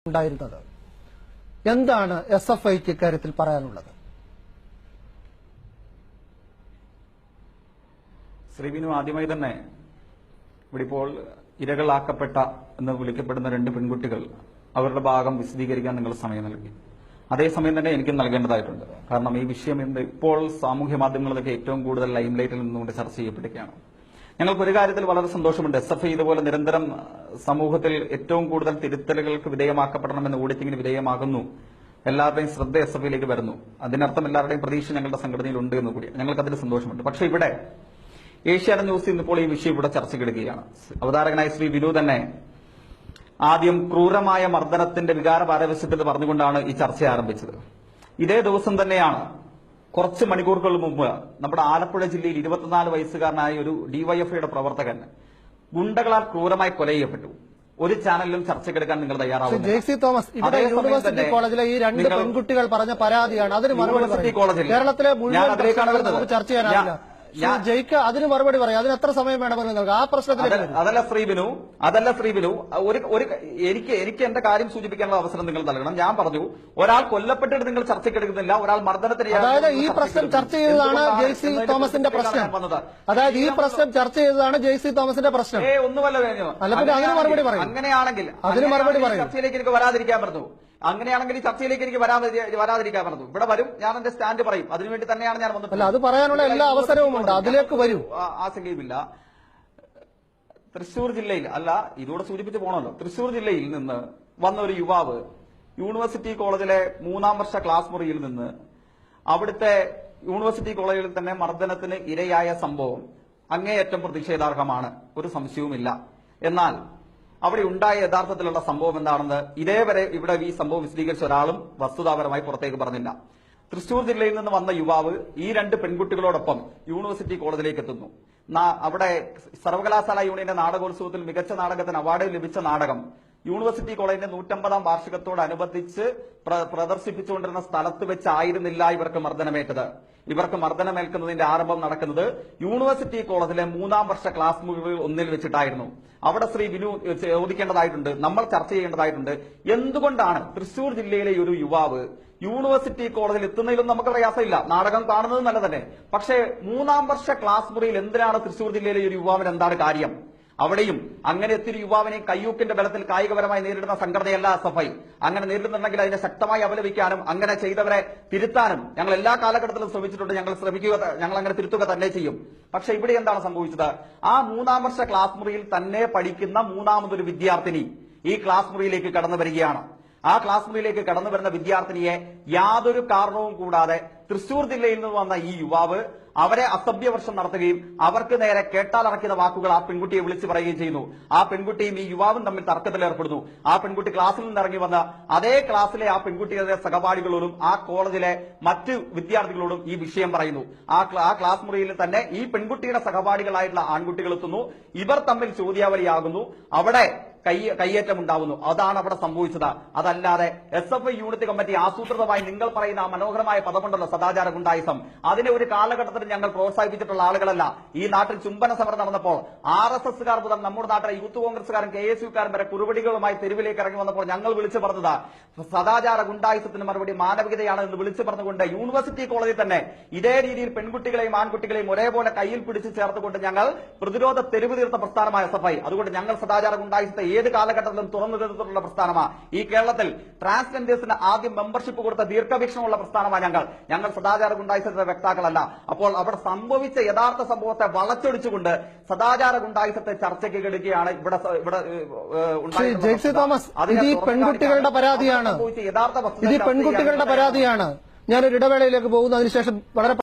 ഉണ്ടായിരുന്നത്. എന്താണ് SFIക്ക് ഇക്കാര്യത്തിൽ പറയാനുള്ളത്? ശ്രീവിനു, ആദ്യമായി തന്നെ ഇവിടെ ഇപ്പോൾ ഇരകളാക്കപ്പെട്ട എന്ന് വിളിക്കപ്പെടുന്ന 2 പെൺകുട്ടികൾ അവരുടെ ഭാഗം വിശദീകരിക്കാൻ നിങ്ങൾ സമയം നൽകി. അതേസമയം തന്നെ എനിക്ക് നൽകേണ്ടതായിട്ടുണ്ട്. കാരണം ഈ വിഷയം ഇപ്പോൾ സാമൂഹ്യ മാധ്യമങ്ങളിലൊക്കെ ഏറ്റവും കൂടുതൽ ലൈംലൈറ്റിൽ നിന്നുകൊണ്ട് ചർച്ച ചെയ്യപ്പെടുകയാണ്. ഞങ്ങൾക്ക് ഒരു കാര്യത്തിൽ വളരെ സന്തോഷമുണ്ട്. SFI ഇതുപോലെ നിരന്തരം സമൂഹത്തിൽ ഏറ്റവും കൂടുതൽ തിരുത്തലുകൾക്ക് വിധേയമാക്കപ്പെടണമെന്ന് ഓഡിറ്റിംഗിന് വിധേയമാകുന്നു. എല്ലാവരുടെയും ശ്രദ്ധ SFIയിലേക്ക് വരുന്നു. അതിനർത്ഥം എല്ലാവരുടെയും പ്രതീക്ഷ ഞങ്ങളുടെ സംഘടനയിൽ ഉണ്ട് എന്ന് കൂടി. ഞങ്ങൾക്ക് അതിൽ സന്തോഷമുണ്ട്. പക്ഷേ ഇവിടെ ഏഷ്യാനെറ്റ് ന്യൂസ് ഇന്നിപ്പോൾ ഈ വിഷയം ഇവിടെ ചർച്ചയ്ക്കെടുക്കുകയാണ്. അവതാരകനായ ശ്രീ വിനു തന്നെ ആദ്യം ക്രൂരമായ മർദ്ദനത്തിന്റെ വികാര പാരവശ്യത്തിൽ പറഞ്ഞുകൊണ്ടാണ് ഈ ചർച്ച ആരംഭിച്ചത്. ഇതേ ദിവസം തന്നെയാണ് കുറച്ച് മണിക്കൂറുകൾ മുമ്പ് നമ്മുടെ ആലപ്പുഴ ജില്ലയിൽ 24 വയസ്സുകാരനായ ഒരു DYFIയുടെ പ്രവർത്തകൻ ഗുണ്ടകളാൽ ക്രൂരമായി കൊല ചെയ്യപ്പെട്ടു. ഒരു ചാനലിലും ചർച്ചയ്ക്കെടുക്കാൻ നിങ്ങൾ തയ്യാറാവുന്നു. JC തോമസ്, ഇവിടെ യൂണിവേഴ്സിറ്റി കോളേജിലെ ഈ 2 പെൺകുട്ടികൾ പറഞ്ഞ പരാതിയാണ്. അതിന് മറുപടി കേരളത്തിലെ മുഴുവൻ ചർച്ച ചെയ്യാനാവില്ല. ജയിക്ക് അതിന് മറുപടി പറയാം. അതിന് എത്ര സമയം വേണമെന്ന് നിങ്ങൾക്ക് ആ പ്രശ്നത്തിലേക്ക് അതല്ല ശ്രീബിനു എനിക്ക് എന്റെ കാര്യം സൂചിപ്പിക്കാനുള്ള അവസരം നിങ്ങൾ നൽകണം. ഞാൻ പറഞ്ഞു, ഒരാൾ കൊല്ലപ്പെട്ടിട്ട് നിങ്ങൾ ചർച്ചയ്ക്കെടുക്കുന്നില്ല, ഒരാൾ മർദ്ദനത്തിന്. അതായത് ഈ പ്രശ്നം ചർച്ച ചെയ്തതാണ് JC തോമസിന്റെ പ്രശ്നം. അതായത് ഈ പ്രശ്നം ചർച്ച ചെയ്തതാണ് JC തോമസിന്റെ പ്രശ്നം. ഒന്നുമല്ല. അല്ല, പിന്നെ അതിന് മറുപടി പറയും. അങ്ങനെയാണെങ്കിൽ അതിന് മറുപടി പറയും. ചർച്ചയിലേക്ക് എനിക്ക് വരാതിരിക്കാൻ പറഞ്ഞു. അങ്ങനെയാണെങ്കിൽ ഈ ചർച്ചയിലേക്ക് എനിക്ക് വരാതിരിക്കാൻ പറഞ്ഞു. ഇവിടെ വരും, ഞാൻ എന്റെ സ്റ്റാൻഡ് പറയും. അതിനുവേണ്ടി തന്നെയാണ് ഞാൻ വന്നത്. അത് പറയാനുള്ള എല്ലാ അവസരവും ഉണ്ട്. അതിലേക്ക് വരും, ആശങ്കയുമില്ല. തൃശൂർ ജില്ലയിൽ അല്ല, ഇതോടെ സൂചിപ്പിച്ച് പോകണമല്ലോ, തൃശൂർ ജില്ലയിൽ നിന്ന് വന്ന ഒരു യുവാവ് യൂണിവേഴ്സിറ്റി കോളേജിലെ 3ാം വർഷ ക്ലാസ് മുറിയിൽ നിന്ന് അവിടുത്തെ യൂണിവേഴ്സിറ്റി കോളേജിൽ തന്നെ മർദ്ദനത്തിന് ഇരയായ സംഭവം അങ്ങേയറ്റം പ്രതിഷേധാർഹമാണ്, ഒരു സംശയവുമില്ല. എന്നാൽ അവിടെ ഉണ്ടായ യഥാർത്ഥത്തിലുള്ള സംഭവം എന്താണെന്ന് ഇതേവരെ ഇവിടെ ഈ സംഭവം വിശദീകരിച്ച ഒരാളും വസ്തുതാപരമായി പുറത്തേക്ക് പറഞ്ഞില്ല. തൃശൂർ ജില്ലയിൽ നിന്ന് വന്ന യുവാവ് ഈ 2 പെൺകുട്ടികളോടൊപ്പം യൂണിവേഴ്സിറ്റി കോളേജിലേക്ക് എത്തുന്നു. അവിടെ സർവകലാശാല യൂണിയന്റെ നാടകോത്സവത്തിൽ മികച്ച നാടകത്തിന് അവാർഡ് ലഭിച്ച നാടകം യൂണിവേഴ്സിറ്റി കോളേജിന്റെ 150ാം വാർഷികത്തോടനുബന്ധിച്ച് പ്രദർശിപ്പിച്ചുകൊണ്ടിരുന്ന സ്ഥലത്ത് വെച്ചായിരുന്നില്ല ഇവർക്ക് മർദ്ദനമേറ്റത്. ഇവർക്ക് മർദ്ദനമേൽക്കുന്നതിന്റെ ആരംഭം നടക്കുന്നത് യൂണിവേഴ്സിറ്റി കോളേജിലെ 3ാം വർഷ ക്ലാസ് മുറികളിൽ ഒന്നിൽ വെച്ചിട്ടായിരുന്നു. അവിടെ ശ്രീ വിനു ചോദിക്കേണ്ടതായിട്ടുണ്ട്, നമ്മൾ ചർച്ച ചെയ്യേണ്ടതായിട്ടുണ്ട്, എന്തുകൊണ്ടാണ് തൃശൂർ ജില്ലയിലെ ഒരു യുവാവ് യൂണിവേഴ്സിറ്റി കോളേജിൽ എത്തുന്നതിലൊന്നും നമുക്ക് പ്രയാസമില്ല, നാടകം കാണുന്നത് നല്ല തന്നെ. പക്ഷേ 3ാം വർഷ ക്ലാസ് മുറിയിൽ എന്തിനാണ് തൃശൂർ ജില്ലയിലെ ഒരു യുവാവിന് എന്താണ് കാര്യം? അവിടെയും അങ്ങനെ എത്തിയൊരു യുവാവിനെ കയ്യൂക്കിന്റെ ബലത്തിൽ കായികപരമായി നേരിടുന്ന സംഘടനയല്ല SFI. അങ്ങനെ നേരിടുന്നുണ്ടെങ്കിൽ അതിനെ ശക്തമായി അപലപിക്കാനും അങ്ങനെ ചെയ്തവരെ തിരുത്താനും ഞങ്ങൾ എല്ലാ കാലഘട്ടത്തിലും ശ്രമിച്ചിട്ടുണ്ട്. ഞങ്ങൾ അങ്ങനെ തിരുത്തുക തന്നെ ചെയ്യും. പക്ഷെ ഇവിടെ എന്താണ് സംഭവിച്ചത്? ആ 3ാം വർഷ ക്ലാസ് മുറിയിൽ തന്നെ പഠിക്കുന്ന 3ാമതൊരു വിദ്യാർത്ഥിനി ഈ ക്ലാസ് മുറിയിലേക്ക് കടന്നു വരികയാണ്. ആ ക്ലാസ് മുറിയിലേക്ക് കടന്നു വരുന്ന വിദ്യാർത്ഥിനിയെ യാതൊരു കാരണവും കൂടാതെ തൃശൂർ ജില്ലയിൽ നിന്ന് വന്ന ഈ യുവാവ് അവരെ അസഭ്യവർഷം നടത്തുകയും അവർക്ക് നേരെ കേട്ടാലറക്കുന്ന വാക്കുകൾ ആ പെൺകുട്ടിയെ വിളിച്ചു പറയുകയും ചെയ്യുന്നു. ആ പെൺകുട്ടിയും ഈ യുവാവും തമ്മിൽ തർക്കത്തിലേർപ്പെടുന്നു. ആ പെൺകുട്ടി ക്ലാസ്സിൽ നിന്ന് ഇറങ്ങി വന്ന അതേ ക്ലാസ്സിലെ ആ പെൺകുട്ടിയുടെ സഹപാഠികളോടും ആ കോളേജിലെ മറ്റ് വിദ്യാർത്ഥികളോടും ഈ വിഷയം പറയുന്നു. ആ ക്ലാസ് മുറിയിൽ തന്നെ ഈ പെൺകുട്ടിയുടെ സഹപാഠികളായിട്ടുള്ള ആൺകുട്ടികൾ എത്തുന്നു. ഇവർ തമ്മിൽ ചോദ്യാവലിയാകുന്നു. അവിടെ കയ്യേറ്റം ഉണ്ടാവുന്നു. അതാണ് അവിടെ സംഭവിച്ചത്. അതല്ലാതെ SFI യൂണിറ്റ് കമ്മിറ്റി ആസൂത്രിതമായി നിങ്ങൾ പറയുന്ന ആ മനോഹരമായ പദമുണ്ടല്ലോ, സദാചാര ഗുണ്ടായിസം, അതിനെ ഒരു കാലഘട്ടത്തിൽ ഞങ്ങൾ പ്രോത്സാഹിപ്പിച്ചിട്ടുള്ള ആളുകളല്ല. ഈ നാട്ടിൽ ചുംബന സമരം നടന്നപ്പോൾ RSSകാർ മുതൽ നമ്മുടെ നാട്ടിലെ യൂത്ത് കോൺഗ്രസുകാരും KSUക്കാരും വരെ കുറുപടികളുമായി തെരുവിലേക്ക് ഇറങ്ങി വന്നപ്പോൾ ഞങ്ങൾ വിളിച്ചു പറഞ്ഞത് സദാചാര ഗുണ്ടായിസത്തിന് മറുപടി മാനവികതയാണ് എന്ന് വിളിച്ചു പറഞ്ഞുകൊണ്ട് യൂണിവേഴ്സിറ്റി കോളേജിൽ തന്നെ ഇതേ രീതിയിൽ പെൺകുട്ടികളെയും ആൺകുട്ടികളെയും ഒരേപോലെ കയ്യിൽ പിടിച്ച് ചേർത്തുകൊണ്ട് ഞങ്ങൾ പ്രതിരോധ തെരുവ് തീർത്ത പ്രസ്ഥാനമായ SFI. അതുകൊണ്ട് ഞങ്ങൾ സദാചാര ഗുണ്ടായിസത്തെ ഏത് കാലഘട്ടത്തിലും തുറന്നു തീർത്തിട്ടുള്ള പ്രസ്ഥാനമാണ്. ഈ കേരളത്തിൽ ട്രാൻസ്ജെൻഡേഴ്സിന് ആദ്യം മെമ്പർഷിപ്പ് കൊടുത്ത ദീർഘവീക്ഷണമുള്ള പ്രസ്ഥാനമാണ് ഞങ്ങൾ സദാചാര ഗുണ്ടായിസത്തിന്റെ വ്യക്താക്കളല്ല. അപ്പോൾ അവിടെ സംഭവിച്ച യഥാർത്ഥ സംഭവത്തെ വളച്ചൊടിച്ചുകൊണ്ട് സദാചാര ഗുണ്ടായിസത്തെ ചർച്ചയ്ക്ക് കെടുക്കുകയാണ് ഇവിടെ JC തോമസ്. ഇത് പെൺകുട്ടികളുടെ പരാതിയാണ്. ഞാനൊരു ഇടവേളയിലേക്ക് പോകുന്നു. അതിനുശേഷം വളരെ